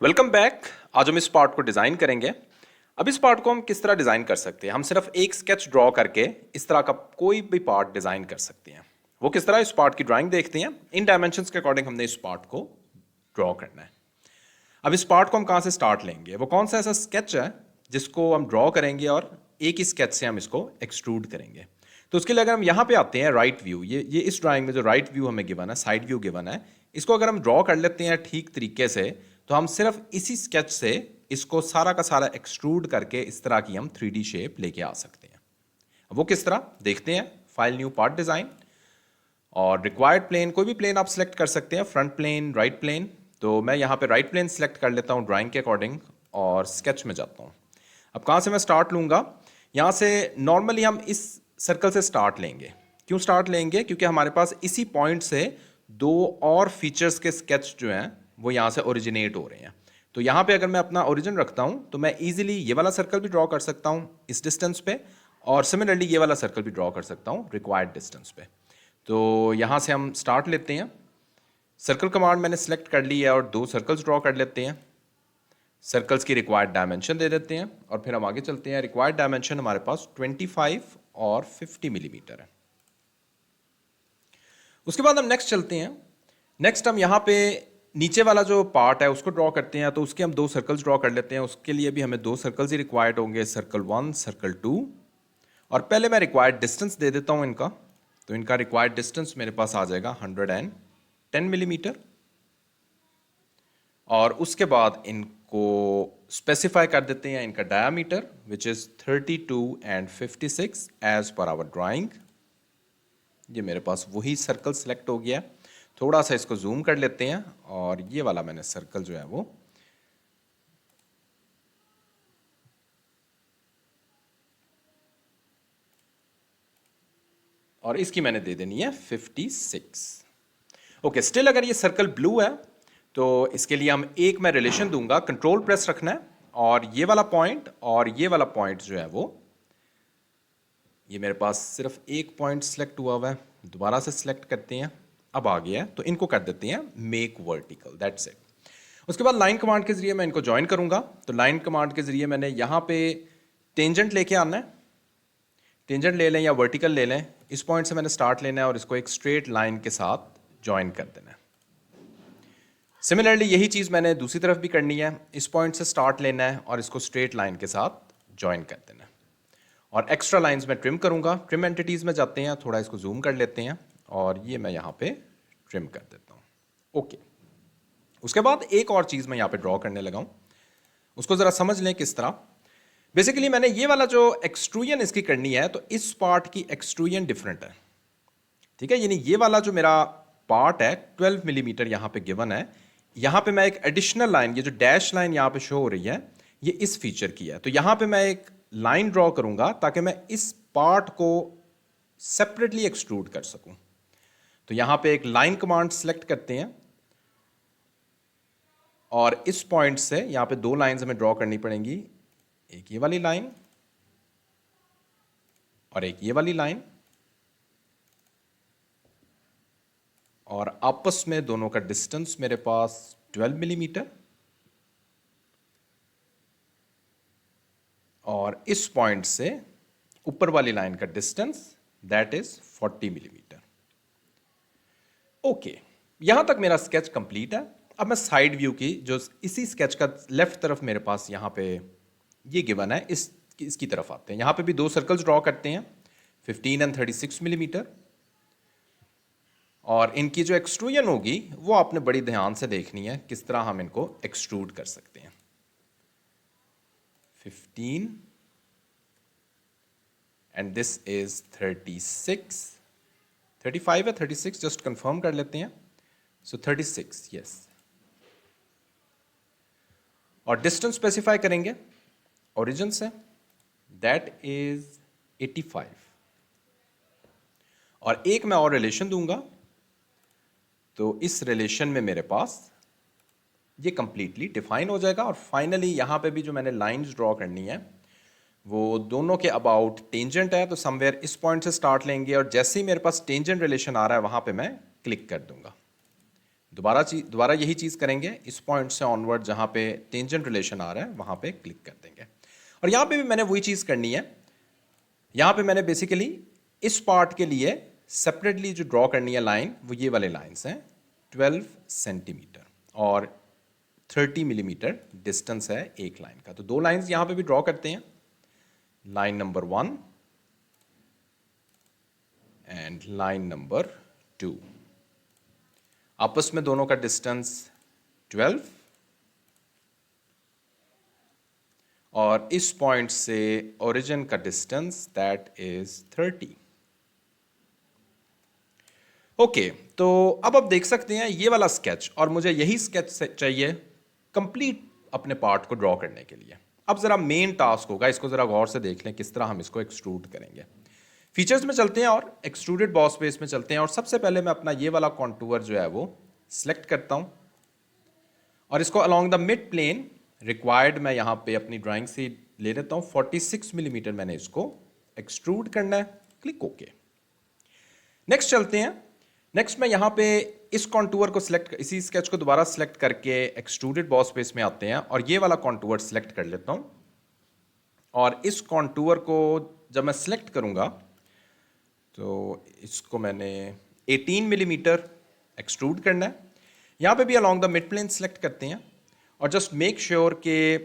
Welcome back. आज हम इस पार्ट को डिज़ाइन करेंगे। अब इस पार्ट को हम किस तरह डिज़ाइन कर सकते हैं? हम सिर्फ एक स्केच ड्रॉ करके इस तरह का कोई भी पार्ट डिज़ाइन कर सकते हैं। वो किस तरह? इस पार्ट की ड्राइंग देखते हैं। इन डायमेंशंस के अकॉर्डिंग हमने इस पार्ट को ड्रॉ करना है। अब इस पार्ट को हम कहाँ से स्टार्ट लेंगे? वो कौन सा ऐसा स्केच है जिसको हम ड्रॉ करेंगे और एक ही स्केच से हम इसको एक्सट्रूड करेंगे? तो उसके लिए अगर हम यहाँ पे आते हैं, राइट व्यू, ये इस ड्राइंग में जो राइट व्यू हमें गिवन है, साइड व्यू गिवन है, इसको अगर हम ड्रॉ कर लेते हैं ठीक तरीके से, तो हम सिर्फ इसी स्केच से इसको सारा का सारा एक्सट्रूड करके इस तरह की हम 3D शेप लेके आ सकते हैं। वो किस तरह देखते हैं। फाइल, न्यू पार्ट, डिज़ाइन, और रिक्वायर्ड प्लेन, कोई भी प्लेन आप सिलेक्ट कर सकते हैं, फ्रंट प्लेन, राइट प्लेन। तो मैं यहाँ पे राइट प्लेन सिलेक्ट कर लेता हूँ ड्राइंग के अकॉर्डिंग और स्केच में जाता हूँ। अब कहाँ से मैं स्टार्ट लूँगा? यहाँ से नॉर्मली हम इस सर्कल से स्टार्ट लेंगे। क्यों स्टार्ट लेंगे? क्योंकि हमारे पास इसी पॉइंट से दो और फीचर्स के स्केच जो हैं वो यहाँ से ओरिजिनेट हो रहे हैं। तो यहाँ पे अगर मैं अपना ओरिजिन रखता हूँ तो मैं इजीली ये वाला सर्कल भी ड्रॉ कर सकता हूँ इस डिस्टेंस पे, और सिमिलरली ये वाला सर्कल भी ड्रॉ कर सकता हूँ रिक्वायर्ड डिस्टेंस पे। तो यहाँ से हम स्टार्ट लेते हैं। सर्कल कमांड मैंने सेलेक्ट कर ली है और दो सर्कल्स ड्रॉ कर लेते हैं। सर्कल्स की रिक्वायर्ड डायमेंशन दे देते हैं और फिर हम आगे चलते हैं। रिक्वायर्ड डायमेंशन हमारे पास 25 और 50 मिलीमीटर है। उसके बाद हम नेक्स्ट चलते हैं। नेक्स्ट हम यहाँ पे नीचे वाला जो पार्ट है उसको ड्रॉ करते हैं। तो उसके हम दो सर्कल्स ड्रॉ कर लेते हैं। उसके लिए भी हमें दो सर्कल्स ही रिक्वायर्ड होंगे, सर्कल 1, सर्कल 2। और पहले मैं रिक्वायर्ड डिस्टेंस दे देता हूँ इनका। तो इनका रिक्वायर्ड डिस्टेंस मेरे पास आ जाएगा 110 मिलीमीटर। और उसके बाद इनको स्पेसिफाई कर देते हैं इनका diameter, which is 32 and 56 as per our drawing. ये मेरे पास वही सर्कल सेलेक्ट हो गया। थोड़ा सा इसको जूम कर लेते हैं और ये वाला मैंने सर्कल जो है वो और इसकी मैंने दे देनी है 56। ओके, स्टिल अगर ये सर्कल ब्लू है तो इसके लिए हम एक मैं रिलेशन दूंगा, कंट्रोल प्रेस रखना है, और ये वाला पॉइंट और ये वाला पॉइंट जो है वो, ये मेरे पास सिर्फ एक पॉइंट सेलेक्ट हुआ है, दोबारा से सिलेक्ट करते हैं, अब आ गया है, तो इनको कर देते हैं मेक वर्टिकल, दैट्स इट। उसके बाद लाइन कमांड के जरिए मैं इनको ज्वाइन करूंगा। तो लाइन कमांड के जरिए मैंने यहाँ पे टेंजेंट लेके आना है। टेंजेंट ले लें या वर्टिकल ले लें, इस पॉइंट से मैंने स्टार्ट लेना है और इसको एक स्ट्रेट लाइन के साथ ज्वाइन कर देना है। सिमिलरली यही चीज़ मैंने दूसरी तरफ भी करनी है। इस पॉइंट से स्टार्ट लेना है और इसको स्ट्रेट लाइन के साथ ज्वाइन कर देना है। और एक्स्ट्रा लाइंस में ट्रिम करूंगा। ट्रिम एंटिटीज़ में जाते हैं, थोड़ा इसको जूम कर लेते हैं और ये मैं यहाँ पे ट्रिम कर देता हूँ। ओके, उसके बाद एक और चीज़ मैं यहाँ पे ड्रॉ करने लगा हूँ, उसको ज़रा समझ लें किस तरह। बेसिकली मैंने ये वाला जो एक्सट्रूजन इसकी करनी है, तो इस पार्ट की एक्सट्रूजन डिफरेंट है, ठीक है। यानी ये वाला जो मेरा पार्ट है 12 मिलीमीटर यहाँ पे गिवन है। यहाँ पे मैं एक एडिशनल लाइन, ये जो डैश लाइन यहाँ पे शो हो रही है, ये इस फीचर की है। तो यहाँ पे मैं एक लाइन ड्रॉ करूंगा ताकि मैं इस पार्ट को सेपरेटली एक्सट्रूड कर सकूं। तो यहाँ पे एक लाइन कमांड सेलेक्ट करते हैं और इस पॉइंट से यहाँ पे दो लाइंस हमें ड्रॉ करनी पड़ेंगी, एक ये वाली लाइन और एक ये वाली लाइन, और आपस में दोनों का डिस्टेंस मेरे पास 12 मिलीमीटर, और इस पॉइंट से ऊपर वाली लाइन का distance that is 40 millimetre. Okay, यहां तक मेरा स्केच कंप्लीट है। अब मैं साइड व्यू की, जो इसी स्केच का लेफ्ट तरफ मेरे पास यहां पे ये गिवन है, इसकी तरफ आते हैं। यहां पे भी दो सर्कल्स ड्रॉ करते हैं, 15 एंड 36 मिलीमीटर। और इनकी जो एक्सट्रूजन होगी वो आपने बड़ी ध्यान से देखनी है, किस तरह हम इनको एक्सट्रूड कर सकते हैं। 15 एंड दिस इज 36, 35 है, 36 जस्ट कंफर्म कर लेते हैं। सो 36, यस। और डिस्टेंस स्पेसिफाई करेंगे ओरिजिन से, दैट इज 85। और एक मैं और रिलेशन दूंगा, तो इस रिलेशन में मेरे पास ये कंप्लीटली डिफाइन हो जाएगा। और फाइनली यहाँ पे भी जो मैंने लाइंस ड्रॉ करनी है वो दोनों के अबाउट टेंजेंट है। तो समवेयर इस पॉइंट से स्टार्ट लेंगे और जैसे ही मेरे पास टेंजेंट रिलेशन आ रहा है वहाँ पे मैं क्लिक कर दूंगा। दोबारा यही चीज़ करेंगे, इस पॉइंट से ऑनवर्ड जहाँ पे टेंजेंट रिलेशन आ रहा है वहाँ पे क्लिक कर देंगे। और यहाँ पे भी मैंने वही चीज़ करनी है। यहाँ पे मैंने बेसिकली इस पार्ट के लिए सेपरेटली जो ड्रॉ करनी है लाइन, वो ये वाले लाइन्स हैं। 12 सेंटीमीटर और 30 मिलीमीटर डिस्टेंस है एक लाइन का। तो दो लाइन्स यहाँ पे भी ड्रॉ करते हैं, line number 1 and line number 2। आपस में दोनों का डिस्टेंस 12 और इस पॉइंट से ओरिजिन का डिस्टेंस दैट इज 30। ओके, तो अब आप देख सकते हैं ये वाला स्केच, और मुझे यही स्केच चाहिए कंप्लीट अपने पार्ट को ड्रॉ करने के लिए। अब जरा मेन टास्क होगा, इसको जरा गौर से देख लें किस तरह हम इसको एक्सट्रूड करेंगे। फीचर्स में चलते हैं और एक्सट्रूडेड बॉस बेस में चलते हैं, और सबसे पहले मैं अपना ये वाला कॉन्टूर जो है वो सिलेक्ट करता हूं और इसको along the mid plane required मैं यहां पे अपनी ड्राइंग से ले लेता हूं। 46 मिलीमीटर मैंने इसको एक्सट्रूड करना है। Click okay. नेक्स्ट चलते हैं। नेक्स्ट मैं यहां पे इस कॉन्टूर को सिलेक्ट, इसी स्केच को दोबारा सिलेक्ट करके एक्सट्रूडेड बॉस बेस में आते हैं और ये वाला कॉन्टूर सिलेक्ट कर लेता हूं। और इस कॉन्टूर को जब मैं सिलेक्ट करूंगा तो इसको मैंने 18 मिलीमीटर एक्सट्रूड करना है। यहाँ पे भी along the mid plane select करते हैं और जस्ट मेक श्योर कि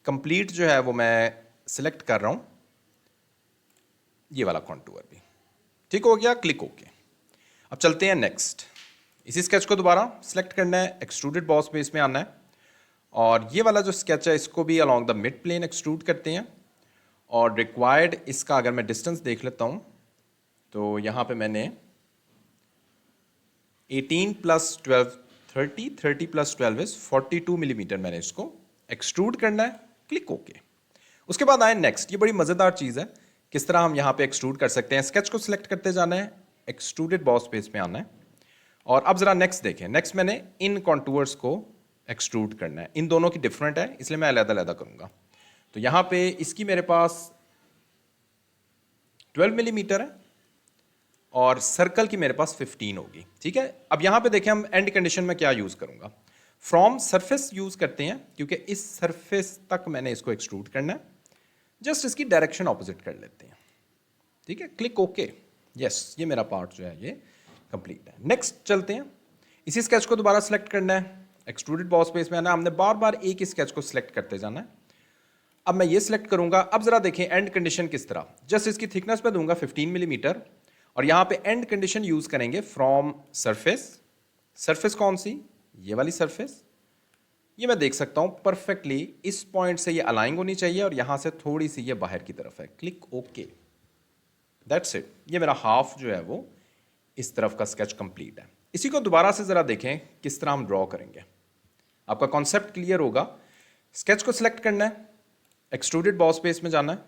कंप्लीट जो है वो मैं सिलेक्ट कर रहा हूँ, ये वाला कॉन्टूर भी ठीक हो गया। Click okay. अब चलते हैं नेक्स्ट। इसी स्केच को दोबारा सिलेक्ट करना है, एक्सट्रूडेड बॉस बेस में आना है और ये वाला जो स्केच है इसको भी along the mid plane extrude करते हैं। और रिक्वायर्ड इसका अगर मैं डिस्टेंस देख लेता हूँ तो यहाँ पे मैंने 18 प्लस 12 30, 30 प्लस 12 इज 42 मिलीमीटर मैंने इसको एक्सट्रूड करना है। Click okay. उसके बाद आए नेक्स्ट। ये बड़ी मज़ेदार चीज़ है, किस तरह हम यहाँ पे एक्सट्रूड कर सकते हैं। स्केच को सिलेक्ट करते जाना है, एक्सट्रूडेड बॉस बेस में आना है और अब ज़रा नेक्स्ट देखें। नेक्स्ट मैंने इन कॉन्टूर्स को एक्सट्रूड करना है। इन दोनों की डिफरेंट है इसलिए मैं अलग-अलग करूँगा। तो यहाँ पे इसकी मेरे पास 12 मिलीमीटर है और सर्कल की मेरे पास 15 होगी। ठीक है। अब यहाँ पे देखें हम एंड कंडीशन में क्या यूज़ करूँगा। फ्रॉम सरफेस यूज़ करते हैं क्योंकि इस सरफेस तक मैंने इसको एक्सट्रूड करना है। जस्ट इसकी डायरेक्शन ऑपोजिट कर लेते हैं। ठीक है। Click okay. यस, ये मेरा पार्ट जो है ये कंप्लीट है। नेक्स्ट चलते हैं। इसी स्केच को दोबारा सेलेक्ट करना है, एक्सट्रूडेड बॉस बेस में आना है। हमने बार बार एक ही स्केच को सिलेक्ट करते जाना है। अब मैं ये सिलेक्ट करूंगा। अब जरा देखें एंड कंडीशन किस तरह। जस्ट इसकी थिकनेस पे दूंगा 15 मिलीमीटर और यहां पे एंड कंडीशन यूज करेंगे फ्रॉम सरफेस। सरफेस कौन सी? ये वाली सरफेस। ये मैं देख सकता हूं परफेक्टली इस पॉइंट से ये अलाइन होनी चाहिए और यहां से थोड़ी सी ये बाहर की तरफ है। Click okay. That's it. ये मेरा हाफ जो है वो इस तरफ का स्केच कंप्लीट है। इसी को दोबारा से जरा देखें किस तरह हम ड्रॉ करेंगे। आपका कॉन्सेप्ट क्लियर होगा। स्केच को सिलेक्ट करना है, एक्सट्रूडेड बॉस बेस में जाना है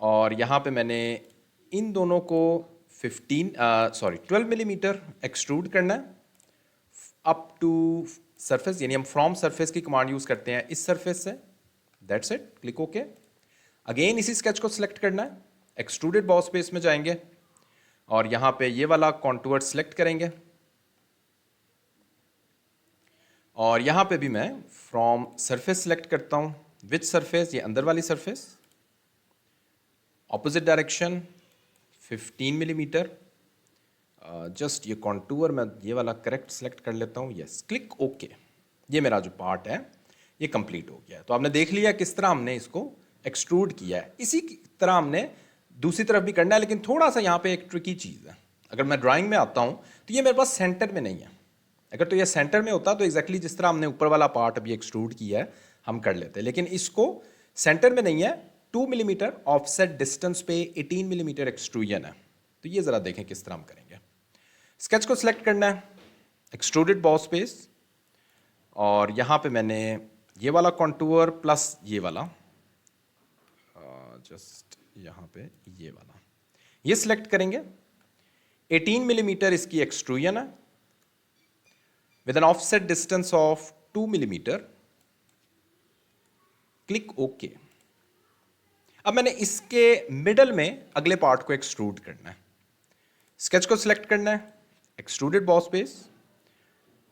और यहाँ पे मैंने इन दोनों को 12 मिलीमीटर एक्सट्रूड करना है अप टू सरफेस, यानी हम फ्रॉम सरफेस की कमांड यूज़ करते हैं इस सरफेस से। That's it. Click okay. Again इसी स्केच को सिलेक्ट करना है, एक्सट्रूडेड बॉस बेस में जाएंगे और यहाँ पे ये वाला कॉन्टूर सिलेक्ट करेंगे और यहाँ पे भी मैं फ्रॉम सरफेस सिलेक्ट करता हूँ। विच सरफेस? ये अंदर वाली surface. Opposite direction 15 millimetre. Just ये कॉन्टूर मैं ये वाला करेक्ट सिलेक्ट कर लेता हूँ। Yes, click okay. ये मेरा जो पार्ट है ये कंप्लीट हो गया है। तो आपने देख लिया किस तरह हमने इसको एक्सट्रूड किया है। इसी की तरह हमने दूसरी तरफ भी करना है, लेकिन थोड़ा सा यहाँ पे एक ट्रिकी चीज़ है। अगर मैं ड्राइंग में आता हूँ तो ये मेरे पास सेंटर में नहीं है। अगर तो ये सेंटर में होता तो एग्जैक्टली जिस तरह हमने ऊपर वाला पार्ट अभी एक्सट्रूड किया है हम कर लेते, लेकिन इसको सेंटर में नहीं है। 2 मिलीमीटर ऑफसेट डिस्टेंस पे 18 मिलीमीटर एक्सट्रूजन है। तो ये ज़रा देखें किस तरह हम करेंगे। स्केच को सिलेक्ट करना है, एक्सट्रूडेड बॉस बेस और यहाँ पे मैंने ये वाला कॉन्टूर प्लस ये वाला जस्ट यहाँ पे ये वाला ये सिलेक्ट करेंगे। 18 मिलीमीटर इसकी एक्सट्रूजन है with an offset distance of 2 millimetre. Click okay. अब मैंने इसके मिडल में अगले पार्ट को एक्सट्रूड करना है। स्केच को सिलेक्ट करना है, एक्सट्रूडेड बॉस बेस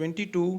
22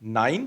9.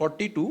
42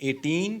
18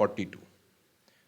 42.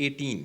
18.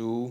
2.